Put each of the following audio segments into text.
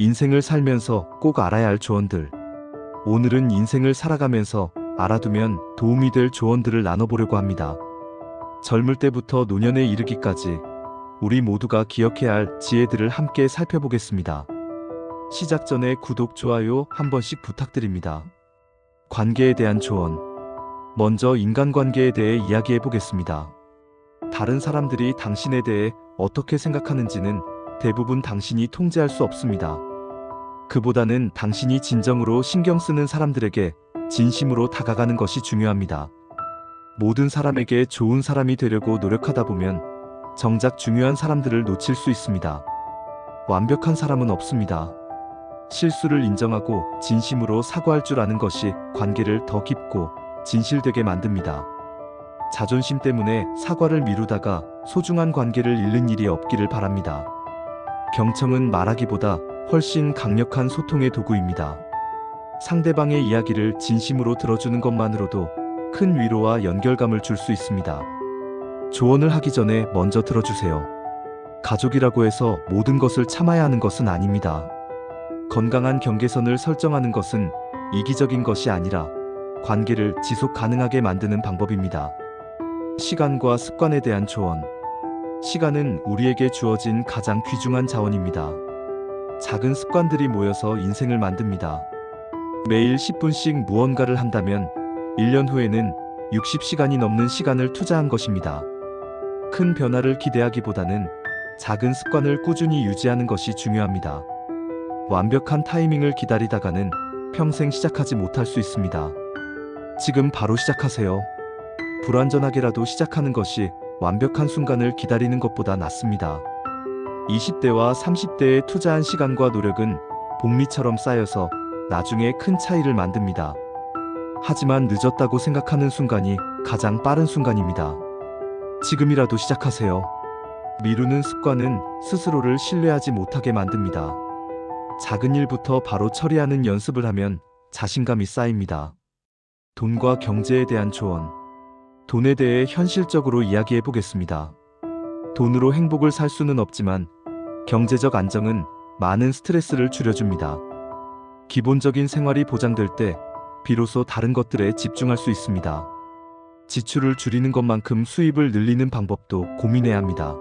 인생을 살면서 꼭 알아야 할 조언들. 오늘은 인생을 살아가면서 알아두면 도움이 될 조언들을 나눠보려고 합니다. 젊을 때부터 노년에 이르기까지 우리 모두가 기억해야 할 지혜들을 함께 살펴보겠습니다. 시작 전에 구독, 좋아요 한 번씩 부탁드립니다. 관계에 대한 조언. 먼저 인간관계에 대해 이야기해 보겠습니다. 다른 사람들이 당신에 대해 어떻게 생각하는지는 대부분 당신이 통제할 수 없습니다. 그보다는 당신이 진정으로 신경 쓰는 사람들에게 진심으로 다가가는 것이 중요합니다. 모든 사람에게 좋은 사람이 되려고 노력하다 보면 정작 중요한 사람들을 놓칠 수 있습니다. 완벽한 사람은 없습니다. 실수를 인정하고 진심으로 사과할 줄 아는 것이 관계를 더 깊고 진실되게 만듭니다. 자존심 때문에 사과를 미루다가 소중한 관계를 잃는 일이 없기를 바랍니다. 경청은 말하기보다 훨씬 강력한 소통의 도구입니다. 상대방의 이야기를 진심으로 들어주는 것만으로도 큰 위로와 연결감을 줄 수 있습니다. 조언을 하기 전에 먼저 들어주세요. 가족이라고 해서 모든 것을 참아야 하는 것은 아닙니다. 건강한 경계선을 설정하는 것은 이기적인 것이 아니라 관계를 지속 가능하게 만드는 방법입니다. 시간과 습관에 대한 조언. 시간은 우리에게 주어진 가장 귀중한 자원입니다. 작은 습관들이 모여서 인생을 만듭니다. 매일 10분씩 무언가를 한다면 1년 후에는 60시간이 넘는 시간을 투자한 것입니다. 큰 변화를 기대하기보다는 작은 습관을 꾸준히 유지하는 것이 중요합니다. 완벽한 타이밍을 기다리다가는 평생 시작하지 못할 수 있습니다. 지금 바로 시작하세요. 불완전하게라도 시작하는 것이 완벽한 순간을 기다리는 것보다 낫습니다. 20대와 30대에 투자한 시간과 노력은 복리처럼 쌓여서 나중에 큰 차이를 만듭니다. 하지만 늦었다고 생각하는 순간이 가장 빠른 순간입니다. 지금이라도 시작하세요. 미루는 습관은 스스로를 신뢰하지 못하게 만듭니다. 작은 일부터 바로 처리하는 연습을 하면 자신감이 쌓입니다. 돈과 경제에 대한 조언. 돈에 대해 현실적으로 이야기해 보겠습니다. 돈으로 행복을 살 수는 없지만 경제적 안정은 많은 스트레스를 줄여줍니다. 기본적인 생활이 보장될 때 비로소 다른 것들에 집중할 수 있습니다. 지출을 줄이는 것만큼 수입을 늘리는 방법도 고민해야 합니다.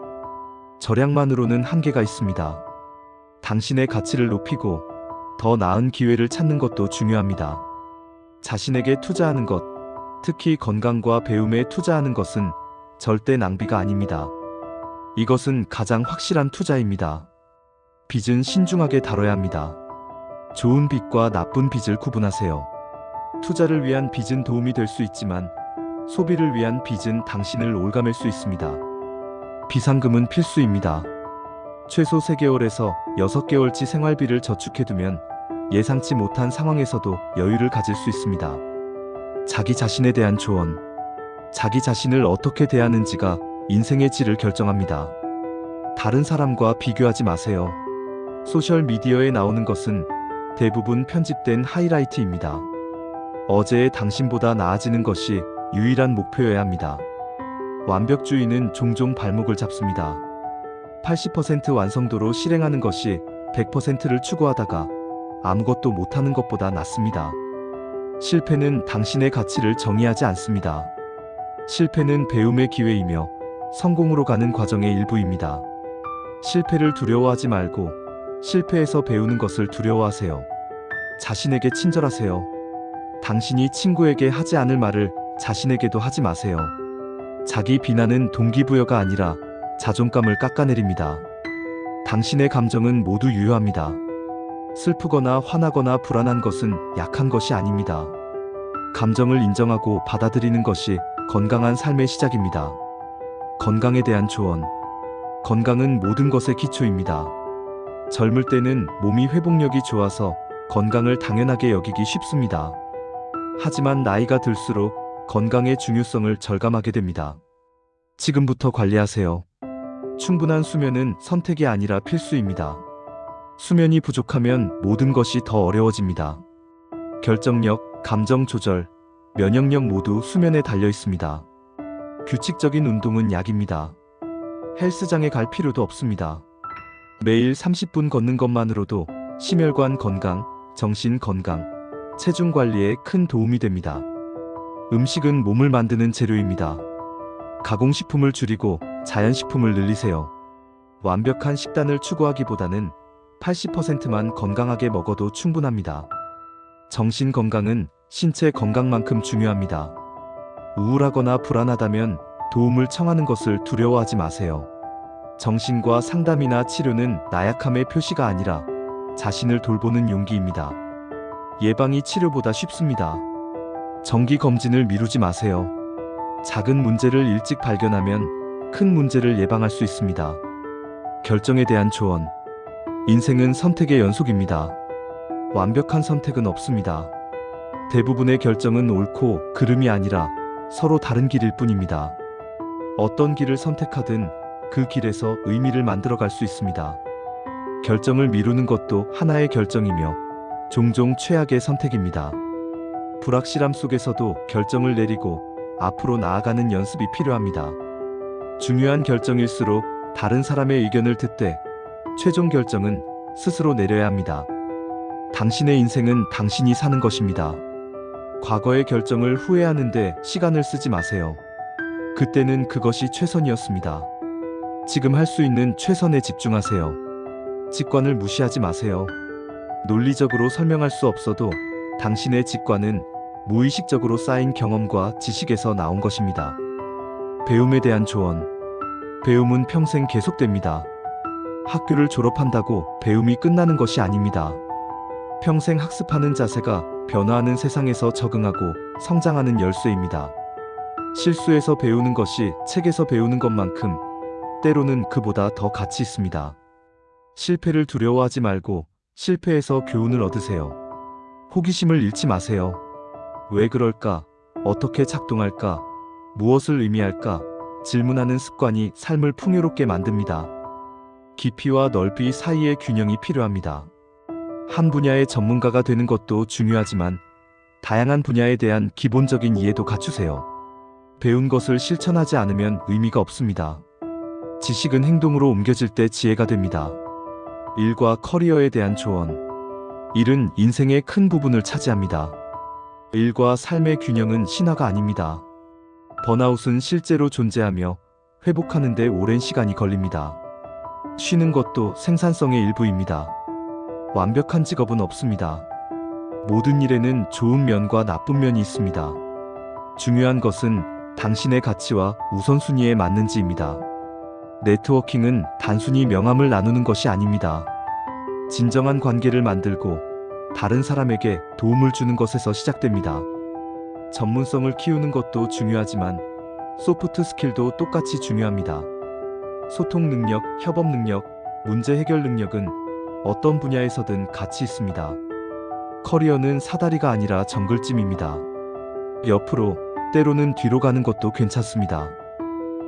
절약만으로는 한계가 있습니다. 당신의 가치를 높이고 더 나은 기회를 찾는 것도 중요합니다. 자신에게 투자하는 것, 특히 건강과 배움에 투자하는 것은 절대 낭비가 아닙니다. 이것은 가장 확실한 투자입니다. 빚은 신중하게 다뤄야 합니다. 좋은 빚과 나쁜 빚을 구분하세요. 투자를 위한 빚은 도움이 될 수 있지만 소비를 위한 빚은 당신을 올가맬 수 있습니다. 비상금은 필수입니다. 최소 3개월에서 6개월치 생활비를 저축해두면 예상치 못한 상황에서도 여유를 가질 수 있습니다. 자기 자신에 대한 조언. 자기 자신을 어떻게 대하는지가 인생의 질을 결정합니다. 다른 사람과 비교하지 마세요. 소셜미디어에 나오는 것은 대부분 편집된 하이라이트입니다. 어제의 당신보다 나아지는 것이 유일한 목표여야 합니다. 완벽주의는 종종 발목을 잡습니다. 80% 완성도로 실행하는 것이 100%를 추구하다가 아무것도 못하는 것보다 낫습니다. 실패는 당신의 가치를 정의하지 않습니다. 실패는 배움의 기회이며 성공으로 가는 과정의 일부입니다. 실패를 두려워하지 말고 실패에서 배우는 것을 두려워하세요. 자신에게 친절하세요. 당신이 친구에게 하지 않을 말을 자신에게도 하지 마세요. 자기 비난은 동기부여가 아니라 자존감을 깎아내립니다. 당신의 감정은 모두 유효합니다. 슬프거나 화나거나 불안한 것은 약한 것이 아닙니다. 감정을 인정하고 받아들이는 것이 건강한 삶의 시작입니다. 건강에 대한 조언. 건강은 모든 것의 기초입니다. 젊을 때는 몸이 회복력이 좋아서 건강을 당연하게 여기기 쉽습니다. 하지만 나이가 들수록 건강의 중요성을 절감하게 됩니다. 지금부터 관리하세요. 충분한 수면은 선택이 아니라 필수입니다. 수면이 부족하면 모든 것이 더 어려워집니다. 결정력, 감정 조절, 면역력 모두 수면에 달려 있습니다. 규칙적인 운동은 약입니다. 헬스장에 갈 필요도 없습니다. 매일 30분 걷는 것만으로도 심혈관 건강, 정신 건강, 체중 관리에 큰 도움이 됩니다. 음식은 몸을 만드는 재료입니다. 가공식품을 줄이고 자연식품을 늘리세요. 완벽한 식단을 추구하기보다는 80%만 건강하게 먹어도 충분합니다. 정신 건강은 신체 건강만큼 중요합니다. 우울하거나 불안하다면 도움을 청하는 것을 두려워하지 마세요. 정신과 상담이나 치료는 나약함의 표시가 아니라 자신을 돌보는 용기입니다. 예방이 치료보다 쉽습니다. 정기 검진을 미루지 마세요. 작은 문제를 일찍 발견하면 큰 문제를 예방할 수 있습니다. 결정에 대한 조언. 인생은 선택의 연속입니다. 완벽한 선택은 없습니다. 대부분의 결정은 옳고 그름이 아니라 서로 다른 길일 뿐입니다. 어떤 길을 선택하든 그 길에서 의미를 만들어갈 수 있습니다. 결정을 미루는 것도 하나의 결정이며 종종 최악의 선택입니다. 불확실함 속에서도 결정을 내리고 앞으로 나아가는 연습이 필요합니다. 중요한 결정일수록 다른 사람의 의견을 듣되 최종 결정은 스스로 내려야 합니다. 당신의 인생은 당신이 사는 것입니다. 과거의 결정을 후회하는데 시간을 쓰지 마세요. 그때는 그것이 최선이었습니다. 지금 할 수 있는 최선에 집중하세요. 직관을 무시하지 마세요. 논리적으로 설명할 수 없어도 당신의 직관은 무의식적으로 쌓인 경험과 지식에서 나온 것입니다. 배움에 대한 조언. 배움은 평생 계속됩니다. 학교를 졸업한다고 배움이 끝나는 것이 아닙니다. 평생 학습하는 자세가 변화하는 세상에서 적응하고 성장하는 열쇠입니다. 실수에서 배우는 것이 책에서 배우는 것만큼 때로는 그보다 더 가치 있습니다. 실패를 두려워하지 말고 실패에서 교훈을 얻으세요. 호기심을 잃지 마세요. 왜 그럴까? 어떻게 작동할까? 무엇을 의미할까? 질문하는 습관이 삶을 풍요롭게 만듭니다. 깊이와 넓이 사이의 균형이 필요합니다. 한 분야의 전문가가 되는 것도 중요하지만 다양한 분야에 대한 기본적인 이해도 갖추세요. 배운 것을 실천하지 않으면 의미가 없습니다. 지식은 행동으로 옮겨질 때 지혜가 됩니다. 일과 커리어에 대한 조언. 일은 인생의 큰 부분을 차지합니다. 일과 삶의 균형은 신화가 아닙니다. 번아웃은 실제로 존재하며 회복하는 데 오랜 시간이 걸립니다. 쉬는 것도 생산성의 일부입니다. 완벽한 직업은 없습니다. 모든 일에는 좋은 면과 나쁜 면이 있습니다. 중요한 것은 당신의 가치와 우선순위에 맞는지입니다. 네트워킹은 단순히 명함을 나누는 것이 아닙니다. 진정한 관계를 만들고 다른 사람에게 도움을 주는 것에서 시작됩니다. 전문성을 키우는 것도 중요하지만 소프트 스킬도 똑같이 중요합니다. 소통 능력, 협업 능력, 문제 해결 능력은 어떤 분야에서든 가치 있습니다. 커리어는 사다리가 아니라 정글짐입니다. 옆으로, 때로는 뒤로 가는 것도 괜찮습니다.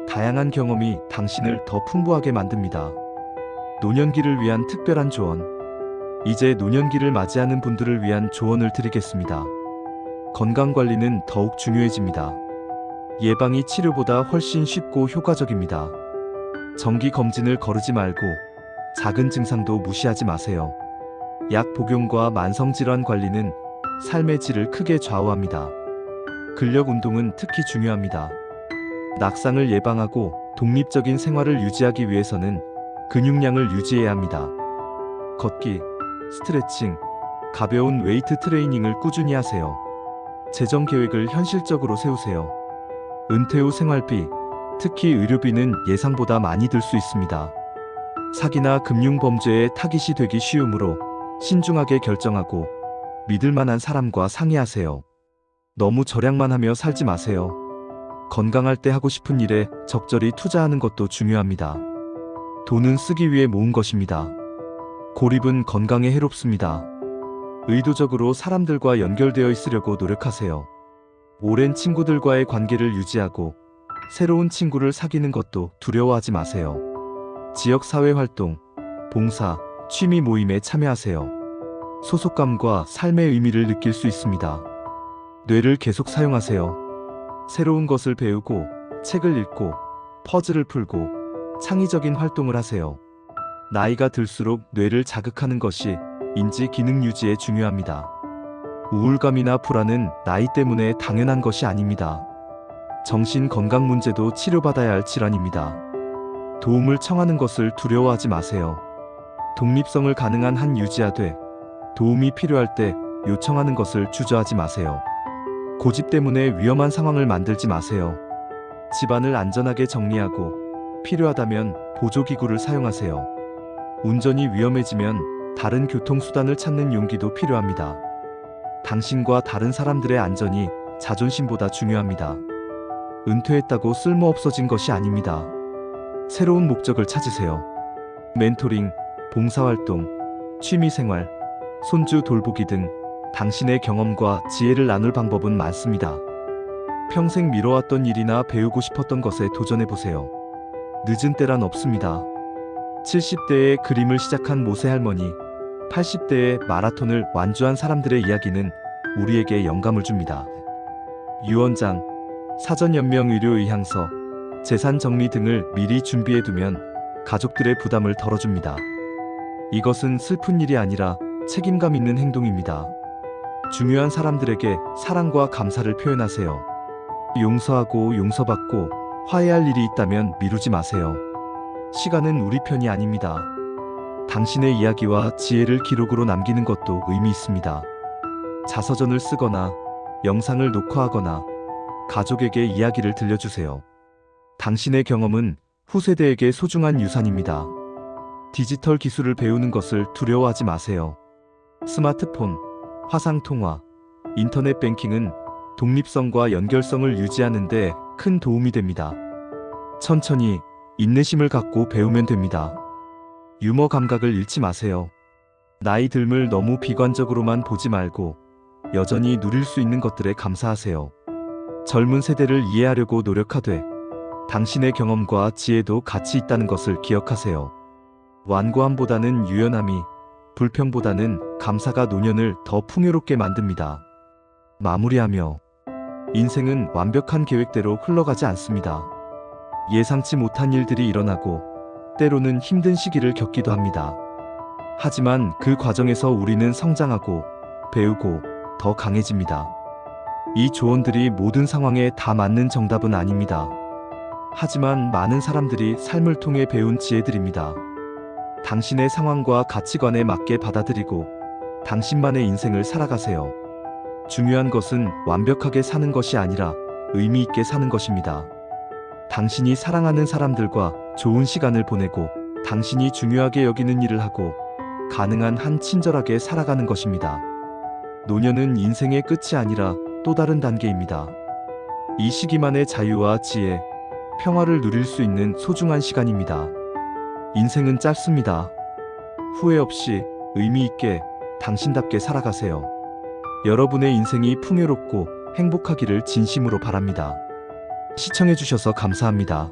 다양한 경험이 당신을 더 풍부하게 만듭니다. 노년기를 위한 특별한 조언. 이제 노년기를 맞이하는 분들을 위한 조언을 드리겠습니다. 건강관리는 더욱 중요해집니다. 예방이 치료보다 훨씬 쉽고 효과적입니다. 정기 검진을 거르지 말고 작은 증상도 무시하지 마세요. 약 복용과 만성질환 관리는 삶의 질을 크게 좌우합니다. 근력 운동은 특히 중요합니다. 낙상을 예방하고 독립적인 생활을 유지하기 위해서는 근육량을 유지해야 합니다. 걷기, 스트레칭, 가벼운 웨이트 트레이닝을 꾸준히 하세요. 재정 계획을 현실적으로 세우세요. 은퇴 후 생활비, 특히 의료비는 예상보다 많이 들 수 있습니다. 사기나 금융 범죄에 타깃이 되기 쉬우므로 신중하게 결정하고 믿을 만한 사람과 상의하세요. 너무 절약만 하며 살지 마세요. 건강할 때 하고 싶은 일에 적절히 투자하는 것도 중요합니다. 돈은 쓰기 위해 모은 것입니다. 고립은 건강에 해롭습니다. 의도적으로 사람들과 연결되어 있으려고 노력하세요. 오랜 친구들과의 관계를 유지하고 새로운 친구를 사귀는 것도 두려워하지 마세요. 지역사회 활동, 봉사, 취미 모임에 참여하세요. 소속감과 삶의 의미를 느낄 수 있습니다. 뇌를 계속 사용하세요. 새로운 것을 배우고 책을 읽고 퍼즐을 풀고 창의적인 활동을 하세요. 나이가 들수록 뇌를 자극하는 것이 인지 기능 유지에 중요합니다. 우울감이나 불안은 나이 때문에 당연한 것이 아닙니다. 정신 건강 문제도 치료받아야 할 질환입니다. 도움을 청하는 것을 두려워하지 마세요. 독립성을 가능한 한 유지하되 도움이 필요할 때 요청하는 것을 주저하지 마세요. 고집 때문에 위험한 상황을 만들지 마세요. 집안을 안전하게 정리하고 필요하다면 보조기구를 사용하세요. 운전이 위험해지면 다른 교통수단을 찾는 용기도 필요합니다. 당신과 다른 사람들의 안전이 자존심보다 중요합니다. 은퇴했다고 쓸모없어진 것이 아닙니다. 새로운 목적을 찾으세요. 멘토링, 봉사활동, 취미생활, 손주 돌보기 등 당신의 경험과 지혜를 나눌 방법은 많습니다. 평생 미뤄왔던 일이나 배우고 싶었던 것에 도전해보세요. 늦은 때란 없습니다. 70대에 그림을 시작한 모세 할머니, 80대에 마라톤을 완주한 사람들의 이야기는 우리에게 영감을 줍니다. 유언장, 사전연명의료의향서, 재산 정리 등을 미리 준비해두면 가족들의 부담을 덜어줍니다. 이것은 슬픈 일이 아니라 책임감 있는 행동입니다. 중요한 사람들에게 사랑과 감사를 표현하세요. 용서하고 용서받고 화해할 일이 있다면 미루지 마세요. 시간은 우리 편이 아닙니다. 당신의 이야기와 지혜를 기록으로 남기는 것도 의미 있습니다. 자서전을 쓰거나 영상을 녹화하거나 가족에게 이야기를 들려주세요. 당신의 경험은 후세대에게 소중한 유산입니다. 디지털 기술을 배우는 것을 두려워하지 마세요. 스마트폰, 화상통화, 인터넷 뱅킹은 독립성과 연결성을 유지하는 데 큰 도움이 됩니다. 천천히 인내심을 갖고 배우면 됩니다. 유머 감각을 잃지 마세요. 나이 듦을 너무 비관적으로만 보지 말고 여전히 누릴 수 있는 것들에 감사하세요. 젊은 세대를 이해하려고 노력하되 당신의 경험과 지혜도 같이 있다는 것을 기억하세요. 완고함보다는 유연함이, 불평보다는 감사가 노년을 더 풍요롭게 만듭니다. 마무리하며 인생은 완벽한 계획대로 흘러가지 않습니다. 예상치 못한 일들이 일어나고 때로는 힘든 시기를 겪기도 합니다. 하지만 그 과정에서 우리는 성장하고 배우고 더 강해집니다. 이 조언들이 모든 상황에 다 맞는 정답은 아닙니다. 하지만 많은 사람들이 삶을 통해 배운 지혜들입니다. 당신의 상황과 가치관에 맞게 받아들이고 당신만의 인생을 살아가세요. 중요한 것은 완벽하게 사는 것이 아니라 의미 있게 사는 것입니다. 당신이 사랑하는 사람들과 좋은 시간을 보내고 당신이 중요하게 여기는 일을 하고 가능한 한 친절하게 살아가는 것입니다. 노년은 인생의 끝이 아니라 또 다른 단계입니다. 이 시기만의 자유와 지혜, 평화를 누릴 수 있는 소중한 시간입니다. 인생은 짧습니다. 후회 없이 의미 있게 당신답게 살아가세요. 여러분의 인생이 풍요롭고 행복하기를 진심으로 바랍니다. 시청해주셔서 감사합니다.